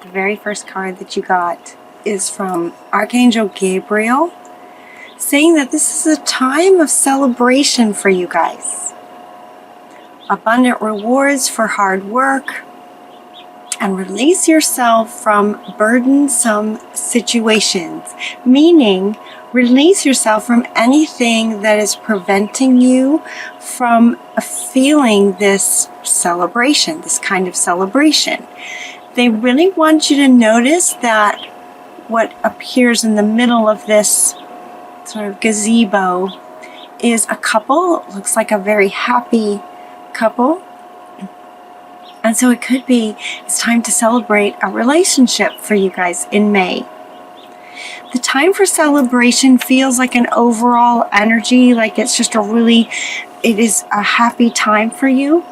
The very first card that you got is from Archangel Gabriel, saying that this is a time of celebration for you guys. Abundant rewards for hard work, and release yourself from burdensome situations, meaning release yourself from anything that is preventing you from feeling this celebration, this kind of celebration. They really want you to notice that what appears in the middle of this sort of gazebo is a couple. It looks like a very happy couple. And so it could be it's time to celebrate a relationship for you guys in May. The time for celebration feels like an overall energy, like it's just it is a happy time for you.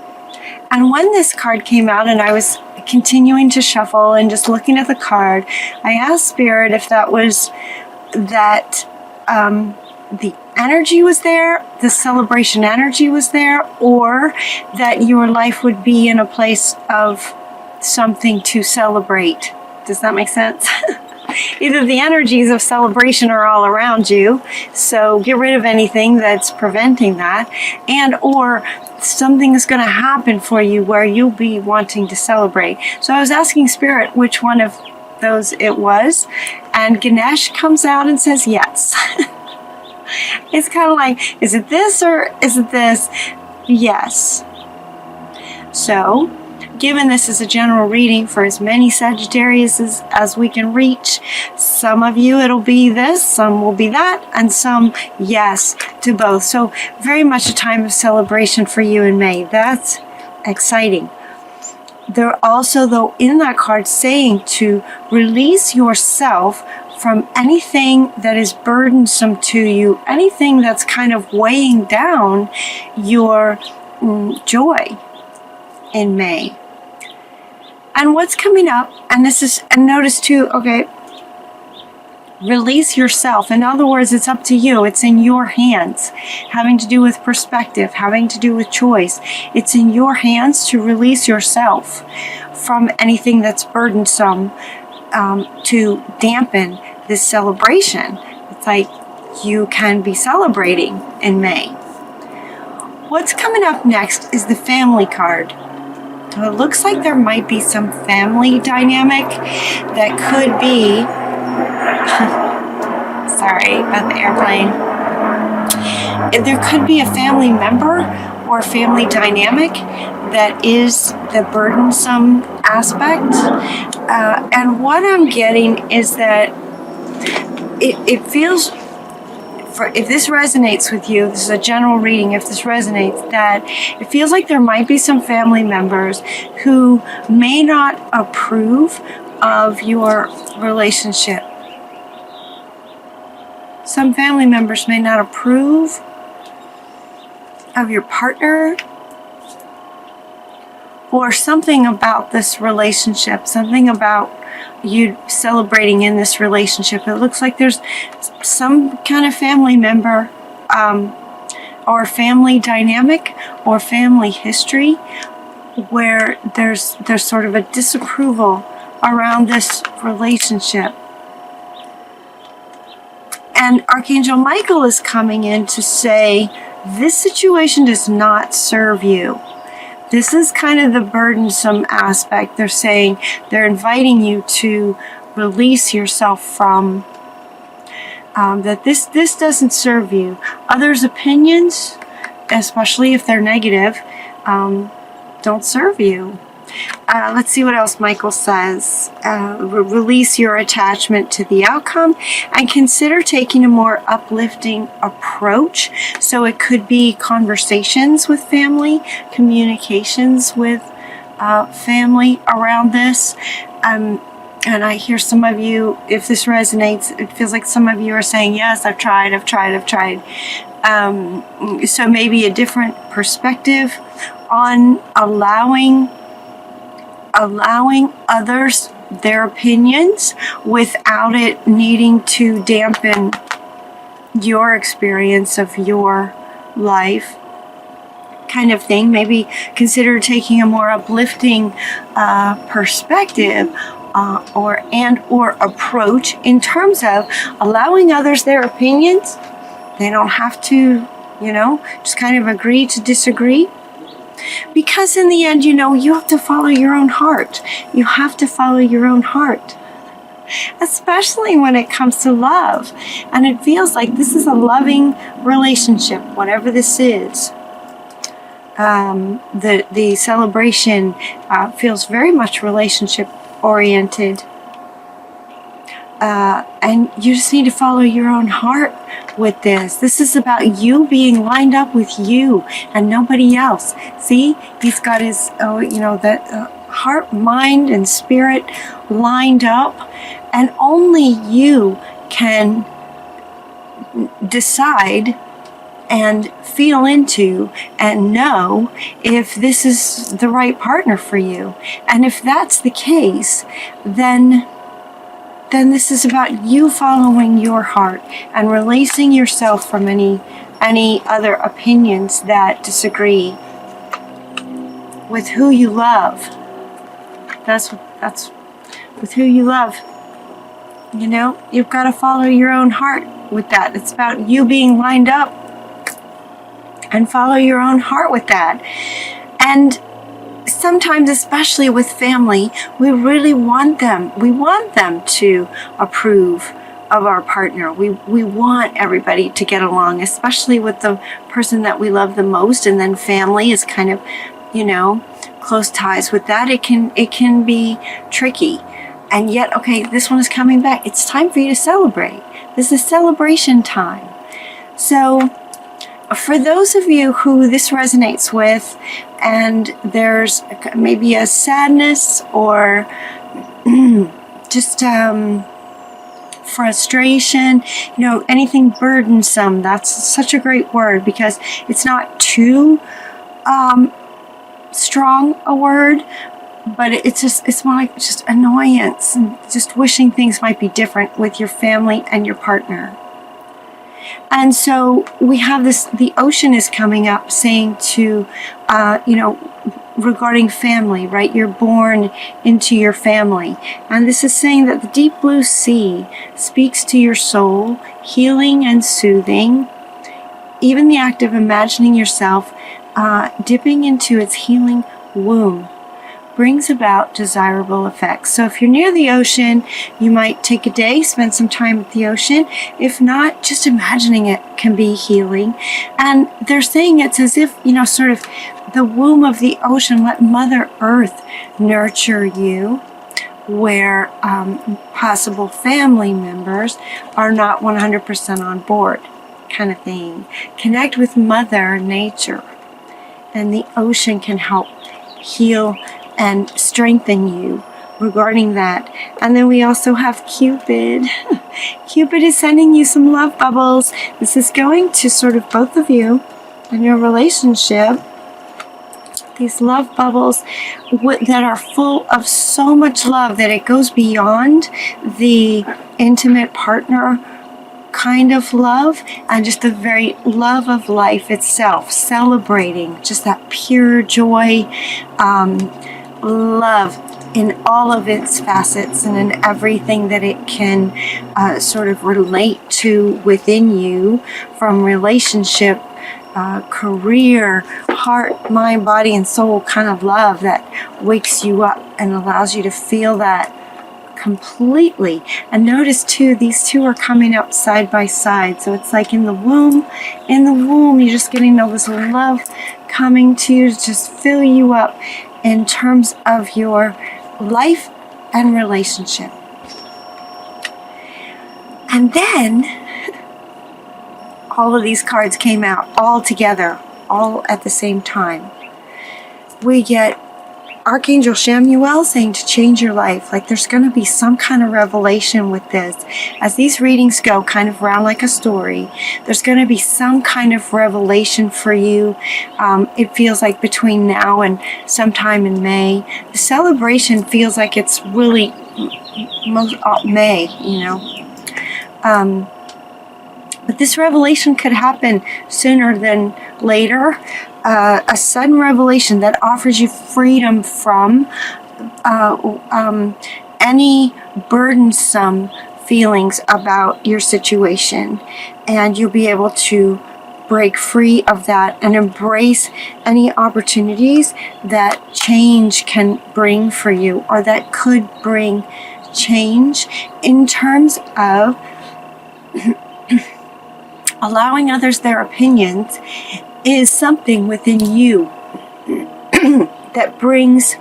And when this card came out and I was continuing to shuffle and just looking at the card, I asked Spirit if that was that the energy was there, the celebration energy was there, or that your life would be in a place of something to celebrate. Does that make sense? Either the energies of celebration are all around you, so get rid of anything that's preventing that, and or something is going to happen for you where you'll be wanting to celebrate. So I was asking Spirit which one of those it was, and Ganesh comes out and says yes. It's kind of like, is it this or is it this? Yes. So, given this is a general reading for as many Sagittarius as we can reach, some of you it'll be this, some will be that, and some yes to both. So, very much a time of celebration for you in May. That's exciting. They're also, though, in that card saying to release yourself from anything that is burdensome to you, anything that's kind of weighing down your joy in May. And what's coming up, and notice too, okay, release yourself. In other words, it's up to you. It's in your hands, having to do with perspective, having to do with choice. It's in your hands to release yourself from anything that's burdensome, to dampen this celebration. It's like you can be celebrating in May. What's coming up next is the family card. So it looks like there might be some family dynamic that could be sorry about the airplane. There could be a family member or family dynamic that is the burdensome aspect. And what I'm getting is that it feels, if this resonates with you, this is a general reading, if this resonates, that it feels like there might be some family members who may not approve of your relationship. Some family members may not approve of your partner, or something about this relationship, something about you celebrating in this relationship. It looks like there's some kind of family member or family dynamic or family history where there's sort of a disapproval around this relationship. And Archangel Michael is coming in to say, this situation does not serve you. This is kind of the burdensome aspect. They're saying, they're inviting you to release yourself from that this doesn't serve you. Others' opinions, especially if they're negative, don't serve you. Let's see what else Michael says. Release your attachment to the outcome and consider taking a more uplifting approach. So it could be conversations with family, communications with family around this. And I hear some of you, if this resonates, it feels like some of you are saying, yes, I've tried. So maybe a different perspective on allowing others their opinions without it needing to dampen your experience of your life, kind of thing. Maybe consider taking a more uplifting perspective or approach in terms of allowing others their opinions. They don't have to, just kind of agree to disagree. Because in the end, you have to follow your own heart. You have to follow your own heart. Especially when it comes to love. And it feels like this is a loving relationship, whatever this is. The celebration feels very much relationship oriented. And you just need to follow your own heart with this. This is about you being lined up with you and nobody else. See, he's got his, that heart, mind, and spirit lined up, and only you can decide and feel into and know if this is the right partner for you. And if that's the case, then this is about you following your heart and releasing yourself from any other opinions that disagree with who you love. That's with who you love. You've got to follow your own heart with that. It's about you being lined up and follow your own heart with that. And sometimes, especially with family, we really want them. We want them to approve of our partner. We want everybody to get along, especially with the person that we love the most. And then family is kind of, close ties with that. It can be tricky. And yet, okay, this one is coming back. It's time for you to celebrate. This is celebration time. So for those of you who this resonates with, and there's maybe a sadness or just frustration, anything burdensome, that's such a great word because it's not too strong a word, but it's more like just annoyance and just wishing things might be different with your family and your partner. And so we have the ocean is coming up saying to, regarding family, right? You're born into your family. And this is saying that the deep blue sea speaks to your soul, healing and soothing. Even the act of imagining yourself dipping into its healing womb brings about desirable effects. So if you're near the ocean, you might take a day, spend some time at the ocean. If not, just imagining it can be healing. And they're saying it's as if, sort of the womb of the ocean, let Mother Earth nurture you, where possible family members are not 100% on board, kind of thing. Connect with Mother Nature, and the ocean can help heal and strengthen you regarding that. And then we also have Cupid. Cupid is sending you some love bubbles. This is going to sort of both of you and your relationship. These love bubbles that are full of so much love that it goes beyond the intimate partner kind of love and just the very love of life itself, celebrating just that pure joy, love in all of its facets and in everything that it can sort of relate to within you, from relationship, career, heart, mind, body, and soul kind of love that wakes you up and allows you to feel that completely. And notice too, these two are coming up side by side. So it's like in the womb, you're just getting all this love coming to you to just fill you up in terms of your life and relationship. And then all of these cards came out all together, all at the same time. We get Archangel Chamuel saying to change your life. Like there's going to be some kind of revelation with this. As these readings go kind of round like a story, there's going to be some kind of revelation for you. It feels like between now and sometime in May. The celebration feels like it's really May, But this revelation could happen sooner than later. A sudden revelation that offers you freedom from any burdensome feelings about your situation, and you'll be able to break free of that and embrace any opportunities that change can bring for you, or that could bring change in terms of allowing others their opinions is something within you that brings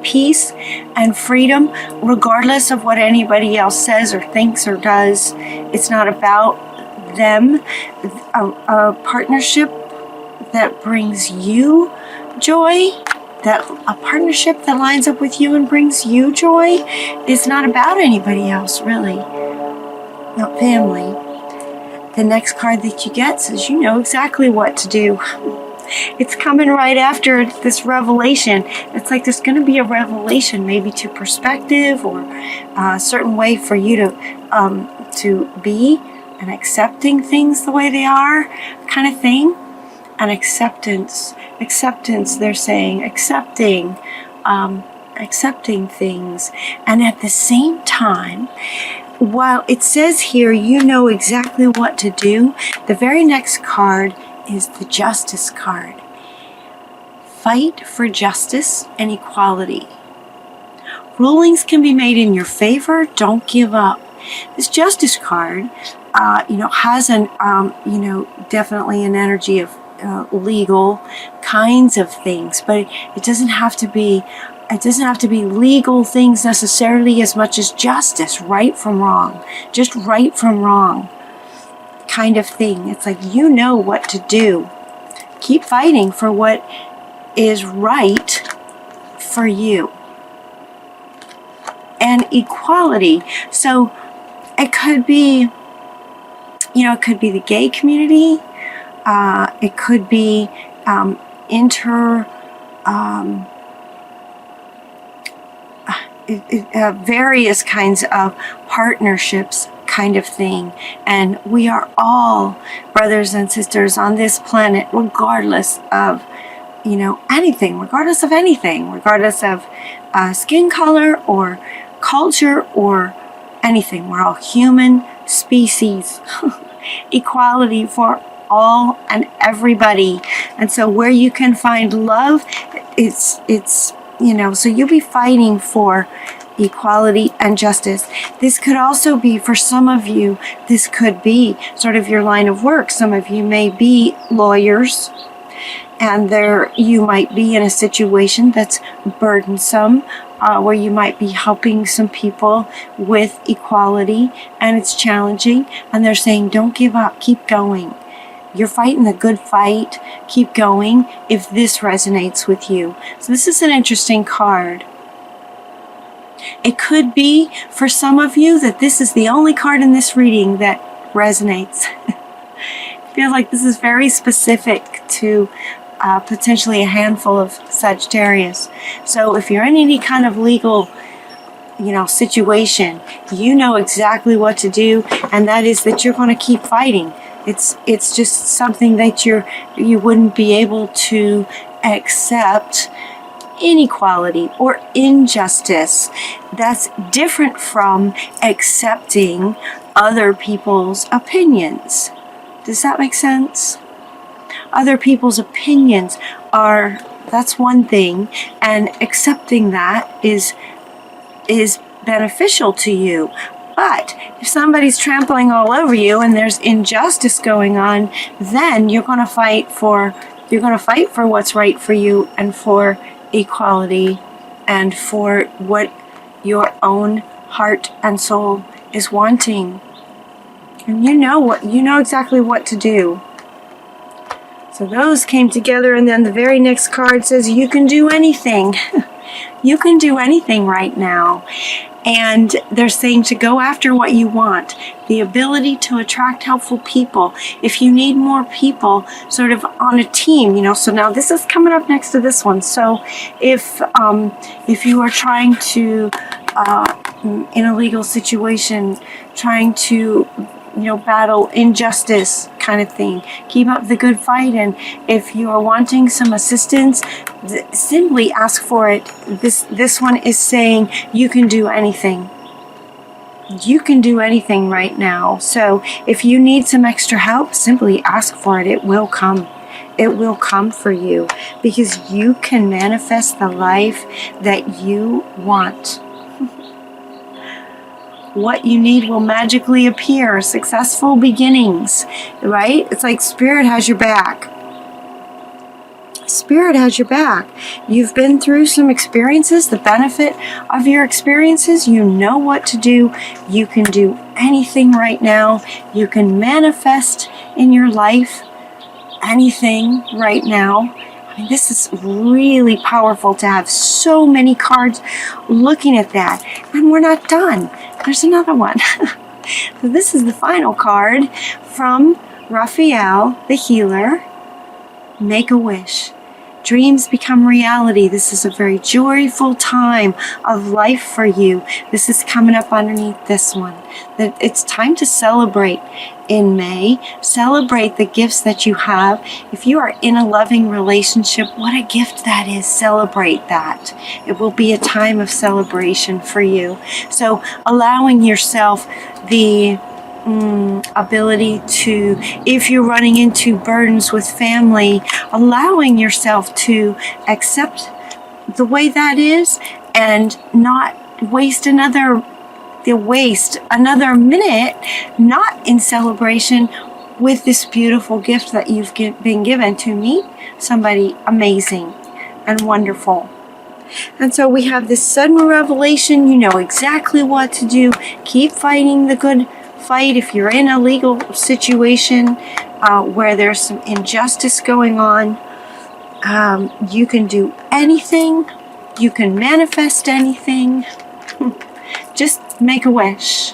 peace and freedom, regardless of what anybody else says or thinks or does. It's not about them. A partnership that brings you joy, that a partnership that lines up with you and brings you joy, is not about anybody else, really. Not family. The next card that you get says you know exactly what to do. It's coming right after this revelation. It's like there's going to be a revelation, maybe to perspective or a certain way for you to be, and accepting things the way they are, kind of thing. And acceptance, they're saying, accepting things. And at the same time, while it says here, you know exactly what to do, the very next card is the Justice card. Fight for justice and equality. Rulings can be made in your favor. Don't give up. This Justice card, has an, definitely an energy of legal kinds of things, but it doesn't have to be legal things necessarily as much as justice, right from wrong, just right from wrong kind of thing. It's like, you know what to do. Keep fighting for what is right for you. And equality. So it could be, the gay community. It could be various kinds of partnerships kind of thing. And we are all brothers and sisters on this planet, regardless of, anything, regardless of skin color or culture or anything. We're all human species. Equality for all and everybody. And so where you can find love, it's so you'll be fighting for equality and justice. This could also be, for some of you, this could be sort of your line of work. Some of you may be lawyers, and you might be in a situation that's burdensome, where you might be helping some people with equality, and it's challenging, and they're saying, don't give up, keep going. You're fighting the good fight. Keep going if this resonates with you. So this is an interesting card. It could be for some of you that this is the only card in this reading that resonates. I feel like this is very specific to potentially a handful of Sagittarius. So if you're in any kind of legal situation, you know exactly what to do, and that is that you're going to keep fighting. It's just something that you wouldn't be able to accept inequality or injustice. That's different from accepting other people's opinions. Does that make sense? Other people's opinions that's one thing, and accepting that is beneficial to you. But if somebody's trampling all over you and there's injustice going on, then you're going to fight for what's right for you, and for equality, and for what your own heart and soul is wanting. And you know exactly what to do. So those came together, and then the very next card says you can do anything. You can do anything right now. And they're saying to go after what you want. The ability to attract helpful people. If you need more people sort of on a team, so now this is coming up next to this one. So if you are trying to, in a legal situation, trying to battle injustice kind of thing. Keep up the good fight. And if you are wanting some assistance, simply ask for it. This one is saying you can do anything. You can do anything right now. So if you need some extra help, simply ask for it. It will come. It will come for you, because you can manifest the life that you want. What you need will magically appear. Successful beginnings, right? It's like Spirit has your back. Spirit has your back. You've been through some experiences. The benefit of your experiences, you know what to do. You can do anything right now. You can manifest in your life anything right now. I mean, this is really powerful to have so many cards looking at that. And we're not done. There's another one. So this is the final card from Raphael, the healer. Make a wish. Dreams become reality. This is a very joyful time of life for you. This is coming up underneath this one. That it's time to celebrate in May. Celebrate the gifts that you have. If you are in a loving relationship, what a gift that is. Celebrate that. It will be a time of celebration for you. So allowing yourself the ability to, if you're running into burdens with family, allowing yourself to accept the way that is and not waste another minute not in celebration with this beautiful gift that you've been given to meet somebody amazing and wonderful. And so we have this sudden revelation. You know exactly what to do. Keep fighting the good fight. If you're in a legal situation where there's some injustice going on, you can do anything. You can manifest anything. Just make a wish.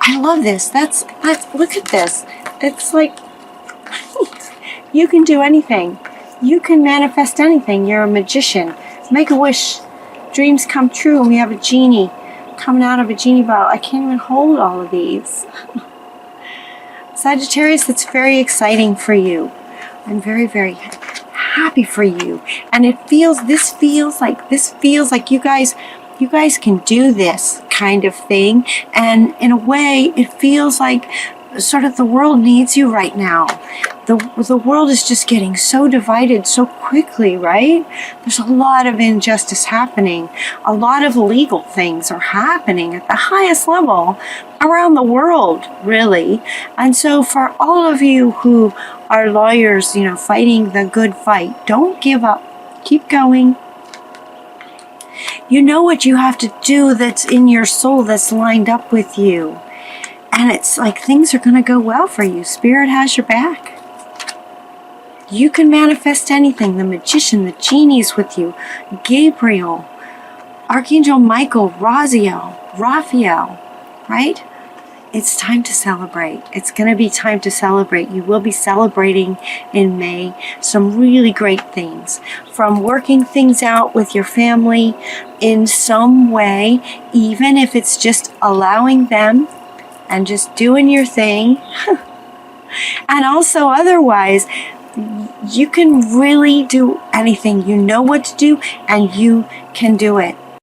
I love this. That's look at this. It's like you can do anything. You can manifest anything. You're a magician. Make a wish. Dreams come true. And we have a genie coming out of a genie bottle. I can't even hold all of these. Sagittarius, that's very exciting for you. I'm very, very happy for you. And this feels like you guys can do this kind of thing. And in a way, it feels like sort of the world needs you right now. The world is just getting so divided so quickly, right? There's a lot of injustice happening. A lot of legal things are happening at the highest level around the world, really. And so for all of you who are lawyers, fighting the good fight, don't give up. Keep going. You know what you have to do that's in your soul, that's lined up with you. And it's like things are going to go well for you. Spirit has your back. You can manifest anything. The magician, the genie's with you. Gabriel, Archangel Michael, Raphael, right? It's time to celebrate. It's going to be time to celebrate. You will be celebrating in May some really great things. From working things out with your family in some way, even if it's just allowing them and just doing your thing. And also otherwise, you can really do anything. You know what to do and you can do it.